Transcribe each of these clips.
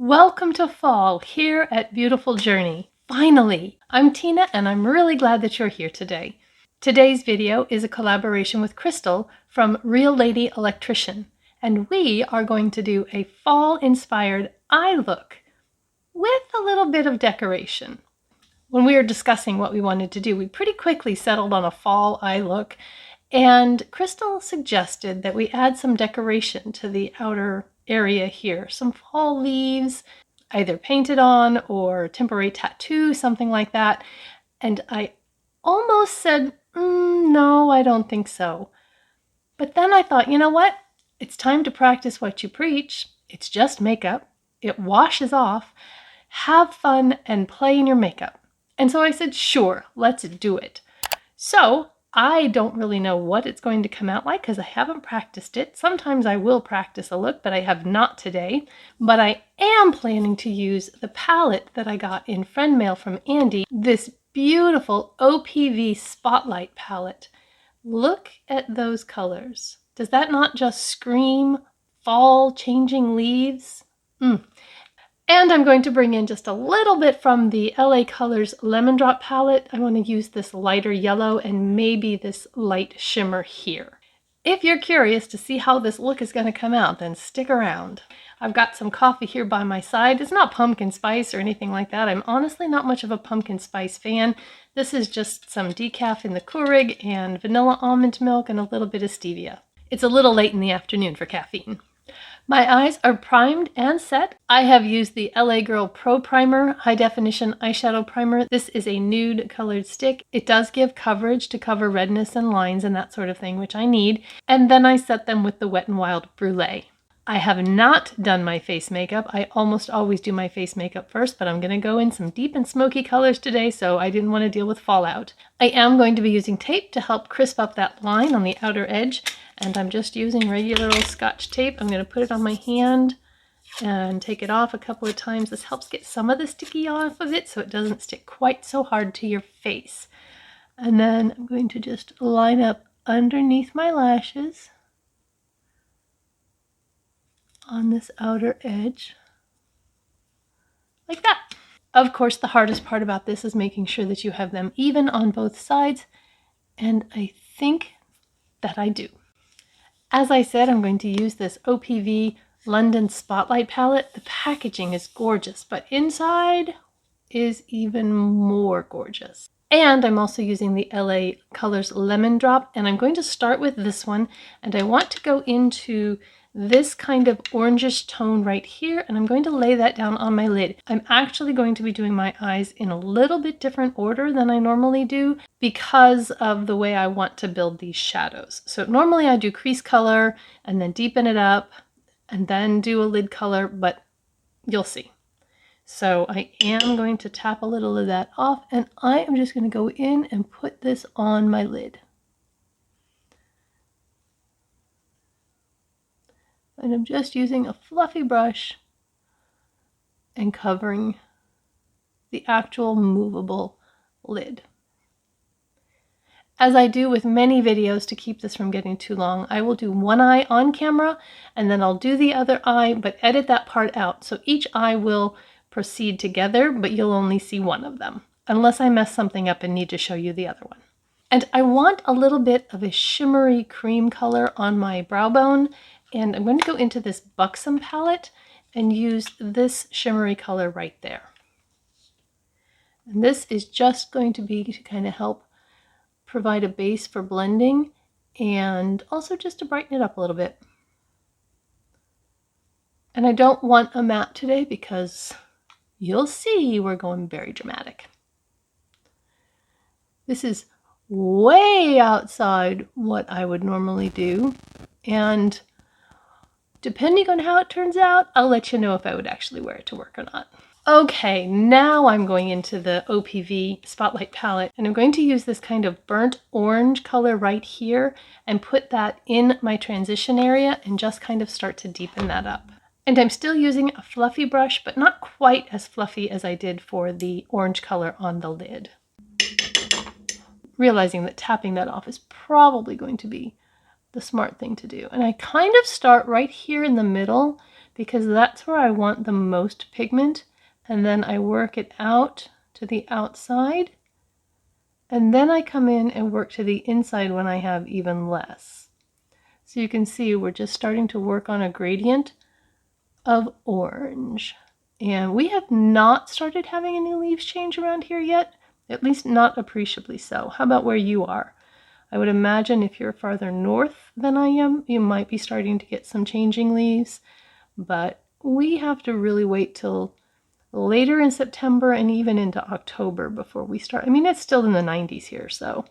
Welcome to fall here at Beautiful Journey. Finally! I'm Tina and I'm really glad that you're here today. Today's video is a collaboration with Crystal from Real Lady Electrician, and we are going to do a fall-inspired eye look with a little bit of decoration. When we were discussing what we wanted to do, we pretty quickly settled on a fall eye look, and Crystal suggested that we add some decoration to the outer area here. Some fall leaves, either painted on or temporary tattoo, something like that. And I almost said, no, I don't think so. But then I thought, you know what? It's time to practice what you preach. It's just makeup. It washes off. Have fun and play in your makeup. And so I said, sure, let's do it. So I don't really know what it's going to come out like because I haven't practiced it. Sometimes I will practice a look, but I have not today. But I am planning to use the palette that I got in friend mail from Andy, this beautiful OPV Spotlight palette. Look at those colors. Does that not just scream fall changing leaves? And I'm going to bring in just a little bit from the LA Colors Lemon Drop palette. I want to use this lighter yellow and maybe this light shimmer here. If you're curious to see how this look is going to come out, then stick around. I've got some coffee here by my side. It's not pumpkin spice or anything like that. I'm honestly not much of a pumpkin spice fan. This is just some decaf in the Keurig and vanilla almond milk and a little bit of stevia. It's a little late in the afternoon for caffeine. My eyes are primed and set. I have used the LA Girl Pro Primer High Definition Eyeshadow Primer. This is a nude colored stick. It does give coverage to cover redness and lines and that sort of thing, which I need. And then I set them with the Wet n Wild Brulee. I have not done my face makeup. I almost always do my face makeup first, but I'm going to go in some deep and smoky colors today, so I didn't want to deal with fallout. I am going to be using tape to help crisp up that line on the outer edge, and I'm just using regular old Scotch tape. I'm going to put it on my hand and take it off a couple of times. This helps get some of the sticky off of it so it doesn't stick quite so hard to your face. And then I'm going to just line up underneath my lashes on this outer edge, like that. Of course, the hardest part about this is making sure that you have them even on both sides, and I think that I do. As I said, I'm going to use this OPV London Spotlight palette. The packaging is gorgeous, but inside is even more gorgeous. And I'm also using the LA Colors Lemon Drop, and I'm going to start with this one, and I want to go into this kind of orangish tone right here, and I'm going to lay that down on my lid. I'm actually going to be doing my eyes in a little bit different order than I normally do because of the way I want to build these shadows. So normally I do crease color and then deepen it up and then do a lid color, but you'll see. So I am going to tap a little of that off, and I am just going to go in and put this on my lid. And I'm just using a fluffy brush and covering the actual movable lid. As I do with many videos to keep this from getting too long, I will do one eye on camera and then I'll do the other eye, but edit that part out. So each eye will proceed together, but you'll only see one of them, unless I mess something up and need to show you the other one. And I want a little bit of a shimmery cream color on my brow bone. And I'm going to go into this Buxom palette and use this shimmery color right there. And this is just going to be to kind of help provide a base for blending and also just to brighten it up a little bit. And I don't want a matte today because you'll see we're going very dramatic. This is way outside what I would normally do, and depending on how it turns out, I'll let you know if I would actually wear it to work or not. Okay, now I'm going into the OPV Spotlight palette, and I'm going to use this kind of burnt orange color right here and put that in my transition area and just kind of start to deepen that up. And I'm still using a fluffy brush, but not quite as fluffy as I did for the orange color on the lid. Realizing that tapping that off is probably going to be the smart thing to do. And I kind of start right here in the middle because that's where I want the most pigment, and then I work it out to the outside, and then I come in and work to the inside when I have even less. So you can see we're just starting to work on a gradient of orange. And we have not started having any leaves change around here yet, at least not appreciably so. How about where you are? I would imagine if you're farther north than I am, you might be starting to get some changing leaves, but we have to really wait till later in September and even into October before we start. I mean, it's still in the 90s here, so.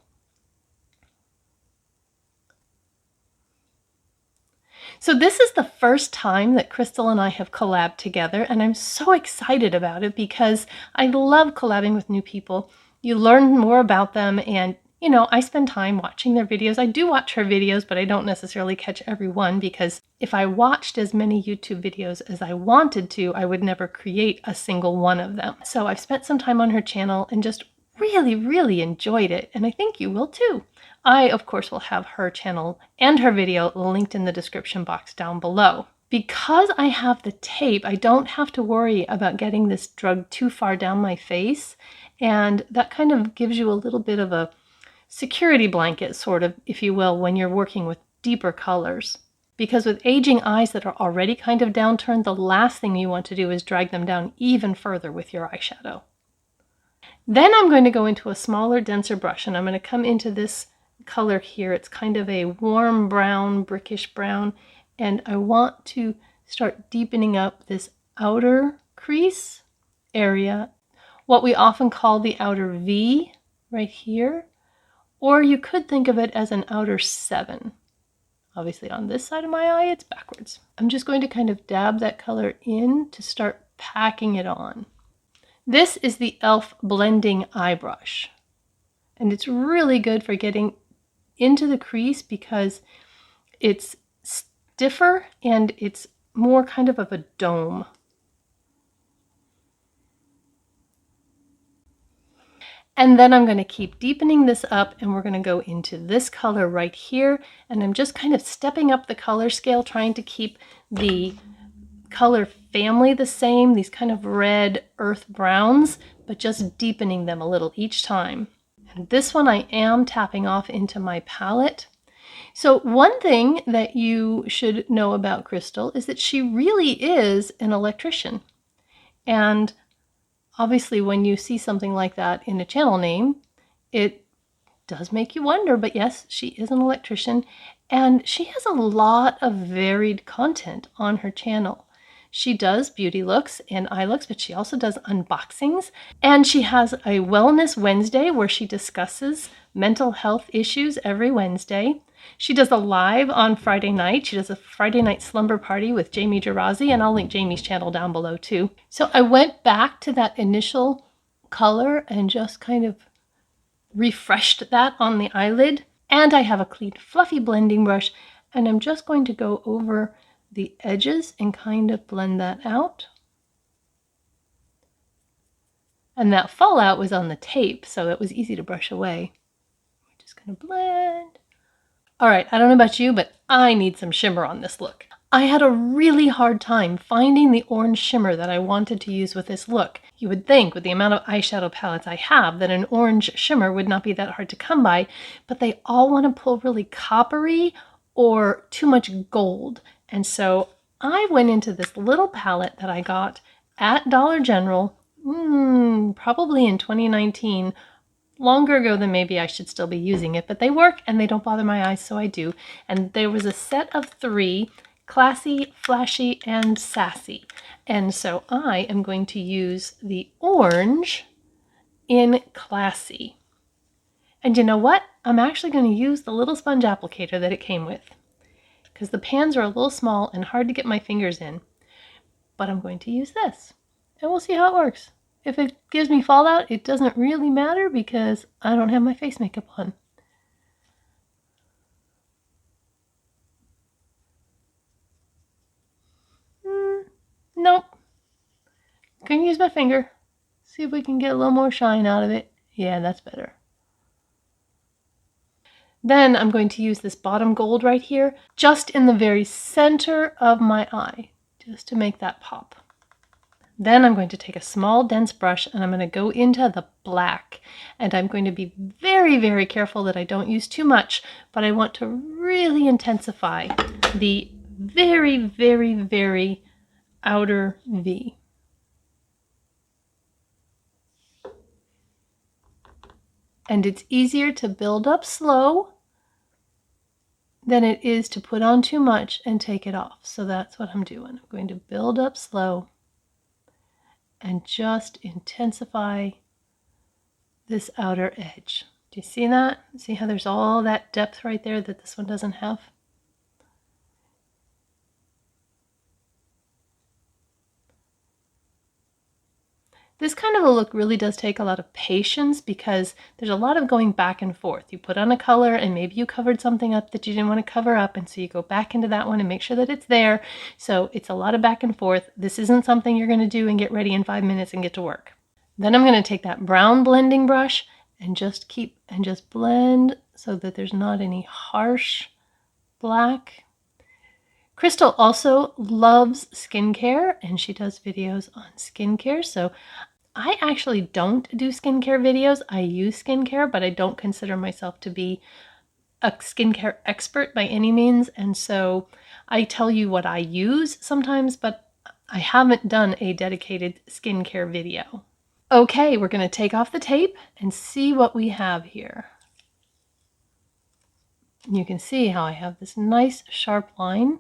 So this is the first time that Crystal and I have collabed together, and I'm so excited about it because I love collabing with new people. You learn more about them, and you know, I spend time watching their videos. I do watch her videos, but I don't necessarily catch every one because if I watched as many YouTube videos as I wanted to, I would never create a single one of them. So I've spent some time on her channel and just really enjoyed it, and I think you will too. I, of course, will have her channel and her video linked in the description box down below. Because I have the tape, I don't have to worry about getting this drug too far down my face, and that kind of gives you a little bit of a security blanket, sort of, if you will, when you're working with deeper colors. Because with aging eyes that are already kind of downturned, the last thing you want to do is drag them down even further with your eyeshadow. Then I'm going to go into a smaller, denser brush, and I'm going to come into this color here. It's kind of a warm brown, brickish brown, and I want to start deepening up this outer crease area, what we often call the outer V right here. Or you could think of it as an outer 7. Obviously on this side of my eye, it's backwards. I'm just going to kind of dab that color in to start packing it on. This is the e.l.f. blending eye brush. And it's really good for getting into the crease because it's stiffer and it's more kind of a dome. And then I'm going to keep deepening this up, and we're going to go into this color right here. And I'm just kind of stepping up the color scale, trying to keep the color family the same, these kind of red earth browns, but just deepening them a little each time. And this one I am tapping off into my palette. So one thing that you should know about Crystal is that she really is an electrician. And obviously, when you see something like that in a channel name, it does make you wonder, but yes, she is an electrician, and she has a lot of varied content on her channel. She does beauty looks and eye looks, but she also does unboxings, and she has a Wellness Wednesday where she discusses mental health issues every Wednesday. She does a live on Friday night. She does a Friday night slumber party with Jamie Gerazi, and I'll link Jamie's channel down below too. So I went back to that initial color and just kind of refreshed that on the eyelid. And I have a clean fluffy blending brush, and I'm just going to go over the edges and kind of blend that out. And that fallout was on the tape, so it was easy to brush away. We're just gonna blend. All right, I don't know about you, but I need some shimmer on this look. I had a really hard time finding the orange shimmer that I wanted to use with this look. You would think with the amount of eyeshadow palettes I have that an orange shimmer would not be that hard to come by, but they all want to pull really coppery or too much gold. And so I went into this little palette that I got at Dollar General, probably in 2019, longer ago than maybe I should still be using it, but they work and they don't bother my eyes, so I do. And there was a set of 3, classy, flashy, and sassy. And so I am going to use the orange in classy. And you know what? I'm actually going to use the little sponge applicator that it came with, because the pans are a little small and hard to get my fingers in. But I'm going to use this, and we'll see how it works. If it gives me fallout, it doesn't really matter because I don't have my face makeup on. Nope. Can use my finger. See if we can get a little more shine out of it. Yeah, that's better. Then I'm going to use this bottom gold right here, just in the very center of my eye, just to make that pop. Then I'm going to take a small dense brush and I'm going to go into the black, and I'm going to be very, very careful that I don't use too much, but I want to really intensify the very, very, very outer V. And it's easier to build up slow than it is to put on too much and take it off. So that's what I'm doing. I'm going to build up slow and just intensify this outer edge. Do you see that? See how there's all that depth right there that this one doesn't have? This kind of a look really does take a lot of patience because there's a lot of going back and forth. You put on a color and maybe you covered something up that you didn't want to cover up, and so you go back into that one and make sure that it's there. So it's a lot of back and forth. This isn't something you're going to do and get ready in 5 minutes and get to work. Then I'm going to take that brown blending brush and just blend so that there's not any harsh black. Crystal also loves skincare and she does videos on skincare. So I actually don't do skincare videos. I use skincare, but I don't consider myself to be a skincare expert by any means. And so I tell you what I use sometimes, but I haven't done a dedicated skincare video. Okay, we're going to take off the tape and see what we have here. You can see how I have this nice sharp line.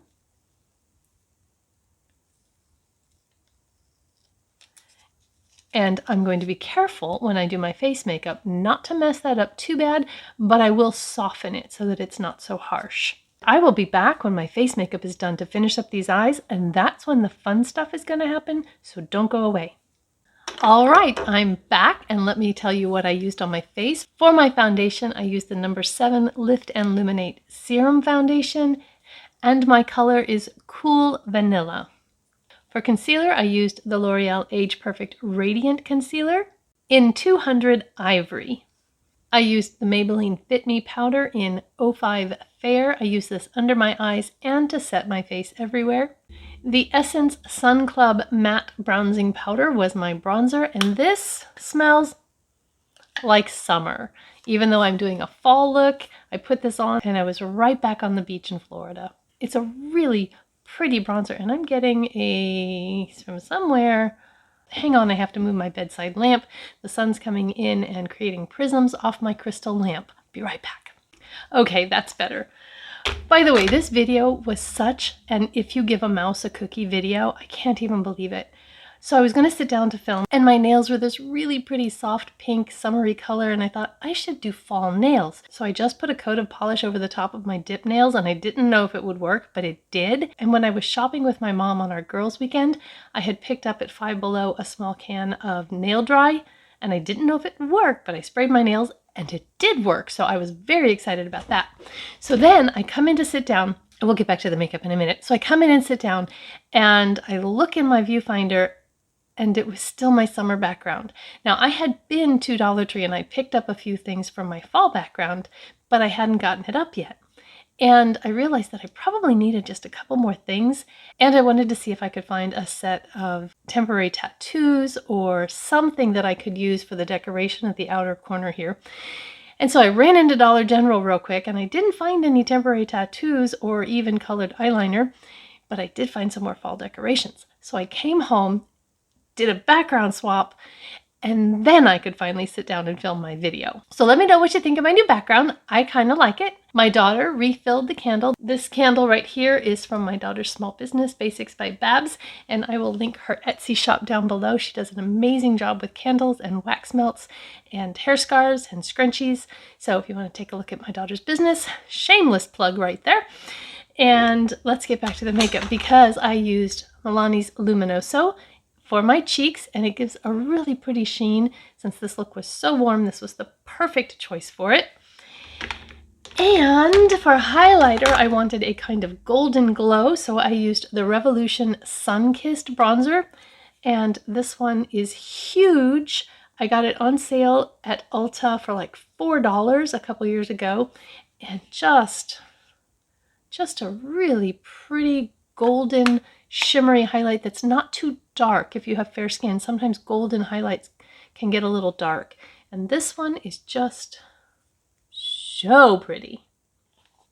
And I'm going to be careful when I do my face makeup not to mess that up too bad, but I will soften it so that it's not so harsh. I will be back when my face makeup is done to finish up these eyes, and that's when the fun stuff is going to happen, so don't go away. All right, I'm back, and let me tell you what I used on my face. For my foundation, I used the number 7 Lift and Luminate Serum Foundation, and my color is Cool Vanilla. For concealer, I used the L'Oreal Age Perfect Radiant Concealer in 200 Ivory. I used the Maybelline Fit Me powder in 05 Fair. I used this under my eyes and to set my face everywhere. The Essence Sun Club Matte Bronzing Powder was my bronzer, and this smells like summer. Even though I'm doing a fall look, I put this on and I was right back on the beach in Florida. It's a really pretty bronzer, and I'm getting from somewhere. Hang on, I have to move my bedside lamp. The sun's coming in and creating prisms off my crystal lamp. Be right back. Okay, that's better. By the way, this video was such an if you give a mouse a cookie video. I can't even believe it. So I was going to sit down to film, and my nails were this really pretty soft pink summery color, and I thought I should do fall nails. So I just put a coat of polish over the top of my dip nails, and I didn't know if it would work, but it did. And when I was shopping with my mom on our girls' weekend, I had picked up at Five Below a small can of nail dry, and I didn't know if it would work, but I sprayed my nails and it did work. So I was very excited about that. So then I come in to sit down, and we'll get back to the makeup in a minute. So I come in and sit down, and I look in my viewfinder, and it was still my summer background. Now, I had been to Dollar Tree and I picked up a few things from my fall background, but I hadn't gotten it up yet. And I realized that I probably needed just a couple more things, and I wanted to see if I could find a set of temporary tattoos or something that I could use for the decoration of the outer corner here. And so I ran into Dollar General real quick, and I didn't find any temporary tattoos or even colored eyeliner, but I did find some more fall decorations. So I came home, did a background swap, and then I could finally sit down and film my video. So let me know what you think of my new background. I kind of like it. My daughter refilled the candle. This candle right here is from my daughter's small business, Basics by Babs, and I will link her Etsy shop down below. She does an amazing job with candles and wax melts and hair scarves and scrunchies. So if you want to take a look at my daughter's business, shameless plug right there. And let's get back to the makeup, because I used Milani's Luminoso for my cheeks, and it gives a really pretty sheen. Since this look was so warm, this was the perfect choice for it. And for highlighter, I wanted a kind of golden glow, so I used the Revolution Sun-Kissed bronzer, and this one is huge. I got it on sale at Ulta for like $4 a couple years ago, and just a really pretty golden shimmery highlight that's not too dark if you have fair skin. Sometimes golden highlights can get a little dark. And this one is just so pretty.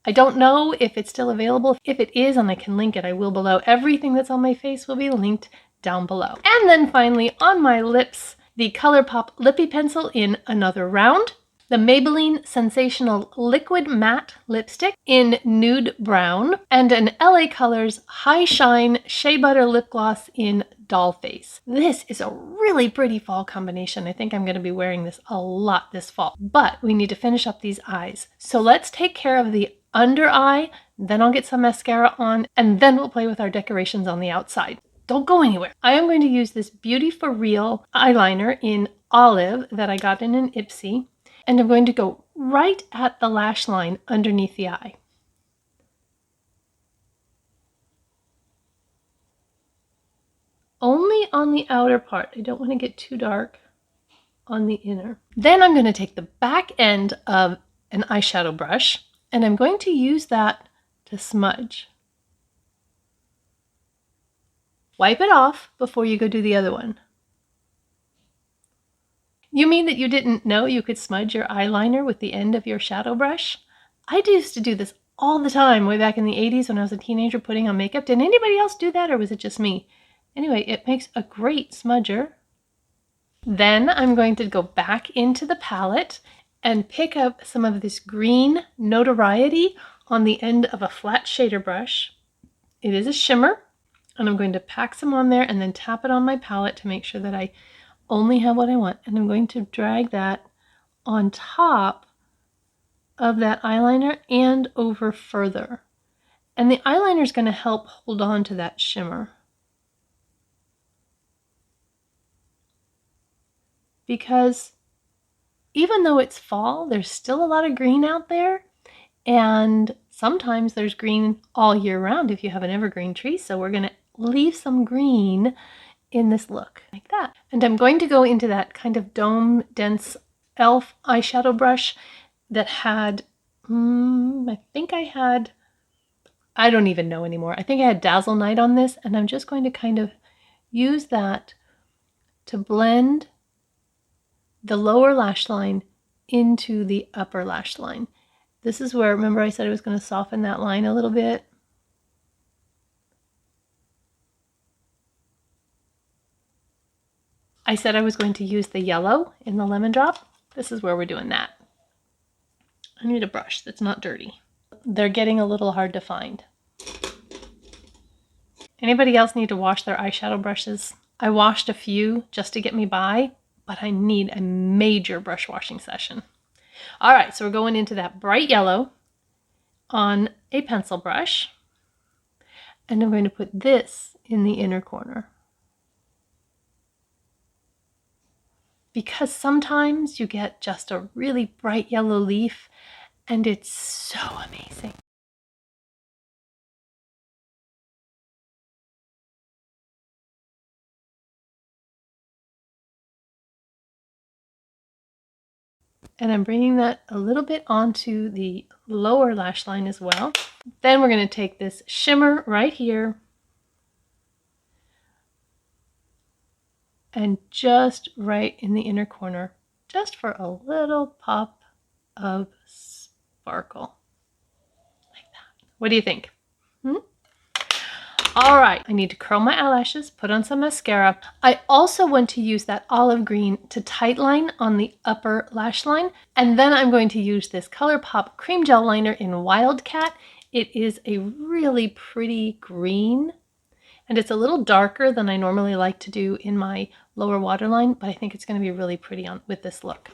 I don't know if it's still available. If it is, and I can link it, I will below. Everything that's on my face will be linked down below. And then finally on my lips, the ColourPop Lippy Pencil in Another Round, the Maybelline Sensational Liquid Matte Lipstick in Nude Brown, and an LA Colors High Shine Shea Butter Lip Gloss in Doll Face. This is a really pretty fall combination. I think I'm going to be wearing this a lot this fall, but we need to finish up these eyes. So let's take care of the under eye, then I'll get some mascara on, and then we'll play with our decorations on the outside. Don't go anywhere. I am going to use this Beauty for Real eyeliner in Olive that I got in an Ipsy, and I'm going to go right at the lash line underneath the eye. Only on the outer part. I don't want to get too dark on the inner. Then I'm going to take the back end of an eyeshadow brush, and I'm going to use that to smudge. Wipe it off before you go do the other one. You mean that you didn't know you could smudge your eyeliner with the end of your shadow brush? I used to do this all the time way back in the 80s when I was a teenager putting on makeup. Did anybody else do that, or was it just me? Anyway, it makes a great smudger. Then I'm going to go back into the palette and pick up some of this green Notoriety on the end of a flat shader brush. It is a shimmer, and I'm going to pack some on there and then tap it on my palette to make sure that I only have what I want. And I'm going to drag that on top of that eyeliner and over further. And the eyeliner is going to help hold on to that shimmer. Because even though it's fall, there's still a lot of green out there. And sometimes there's green all year round if you have an evergreen tree. So we're going to leave some green in this look like that. And I'm going to go into that kind of dome dense elf eyeshadow brush that had, I don't even know anymore. I think I had Dazzle Night on this, and I'm just going to kind of use that to blend the lower lash line into the upper lash line. This is where, remember I said I was going to soften that line a little bit? I said I was going to use the yellow in the Lemon Drop. This is where we're doing that. I need a brush that's not dirty. They're getting a little hard to find. Anybody else need to wash their eyeshadow brushes? I washed a few just to get me by, but I need a major brush washing session. All right, so we're going into that bright yellow on a pencil brush, and I'm going to put this in the inner corner. Because sometimes you get just a really bright yellow leaf, and it's so amazing. And I'm bringing that a little bit onto the lower lash line as well. Then we're going to take this shimmer right here and just right in the inner corner, just for a little pop of sparkle. Like that. What do you think? All right, I need to curl my eyelashes, put on some mascara. I also want to use that olive green to tightline on the upper lash line. And then I'm going to use this ColourPop Cream Gel Liner in Wildcat. It is a really pretty green, and it's a little darker than I normally like to do in my lower waterline, but I think it's going to be really pretty on with this look.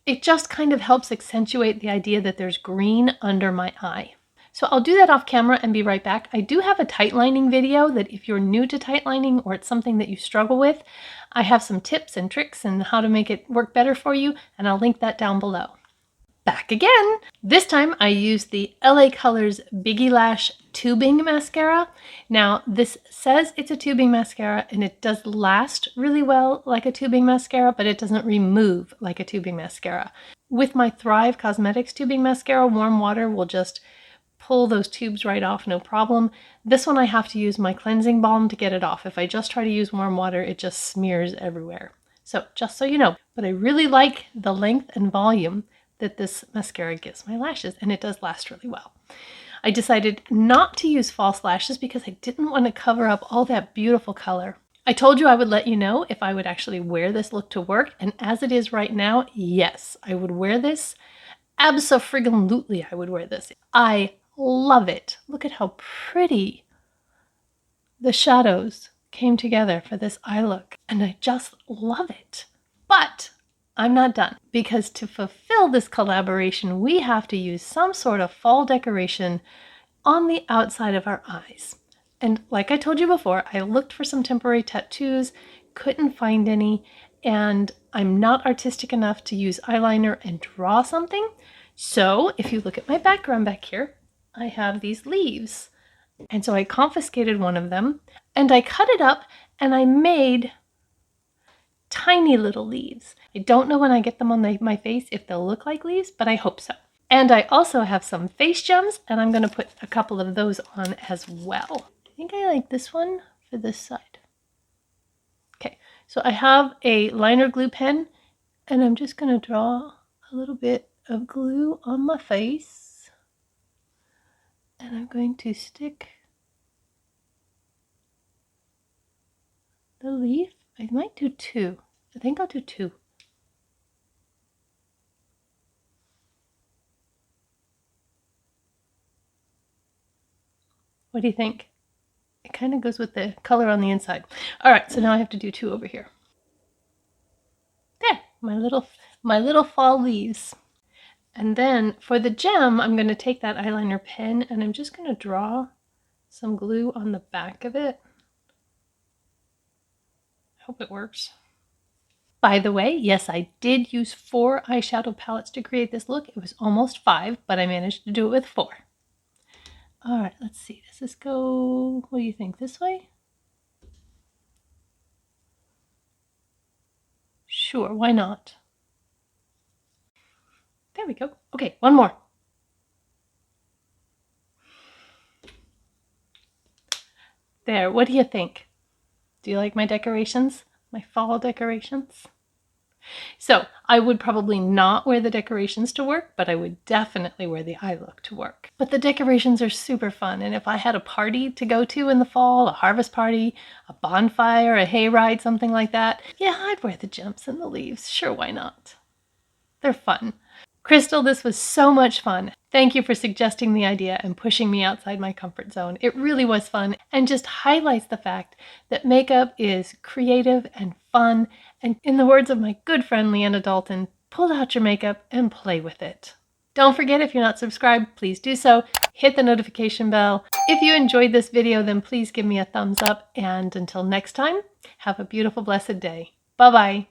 It just kind of helps accentuate the idea that there's green under my eye. So I'll do that off camera and be right back. I do have a tight lining video that if you're new to tight lining or it's something that you struggle with, I have some tips and tricks and how to make it work better for you, and I'll link that down below. Back again! This time I used the LA Colors Biggie Lash Tubing Mascara. Now this says it's a tubing mascara, and it does last really well like a tubing mascara, but it doesn't remove like a tubing mascara. With my Thrive Cosmetics tubing mascara, warm water will just pull those tubes right off, no problem. This one I have to use my cleansing balm to get it off. If I just try to use warm water, it just smears everywhere. So just so you know, but I really like the length and volume that this mascara gives my lashes, and it does last really well. I decided not to use false lashes because I didn't want to cover up all that beautiful color. I told you I would let you know if I would actually wear this look to work, and as it is right now, yes, I would wear this. Abso-friggin-lutely, I would wear this. I love it. Look at how pretty the shadows came together for this eye look, and I just love it. But I'm not done, because to fulfill this collaboration, we have to use some sort of fall decoration on the outside of our eyes. And like I told you before, I looked for some temporary tattoos, couldn't find any, and I'm not artistic enough to use eyeliner and draw something. So if you look at my background back here, I have these leaves. And so I confiscated one of them and I cut it up and I made tiny little leaves. I don't know when I get them on my face if they'll look like leaves, but I hope so. And I also have some face gems, and I'm going to put a couple of those on as well. I think I like this one for this side. Okay, so I have a liner glue pen, and I'm just going to draw a little bit of glue on my face. And I'm going to stick the leaf. I might do two. I think I'll do two. What do you think? It kind of goes with the color on the inside. All right, so now I have to do two over here. There, my little fall leaves. And then for the gem, I'm going to take that eyeliner pen and I'm just going to draw some glue on the back of it. I hope it works. By the way, yes, I did use 4 eyeshadow palettes to create this look. It was almost 5, but I managed to do it with 4. All right, let's see. Does this go, what do you think, this way? Sure, why not? There we go. Okay, one more. There, what do you think? Do you like my decorations? My fall decorations? So I would probably not wear the decorations to work, but I would definitely wear the eye look to work. But the decorations are super fun, and if I had a party to go to in the fall, a harvest party, a bonfire, a hayride, something like that, yeah, I'd wear the gems and the leaves. Sure, why not? They're fun. Crystal, this was so much fun. Thank you for suggesting the idea and pushing me outside my comfort zone. It really was fun and just highlights the fact that makeup is creative and fun. And in the words of my good friend Leanna Dalton, pull out your makeup and play with it. Don't forget, if you're not subscribed, please do so. Hit the notification bell. If you enjoyed this video, then please give me a thumbs up. And until next time, have a beautiful, blessed day. Bye-bye.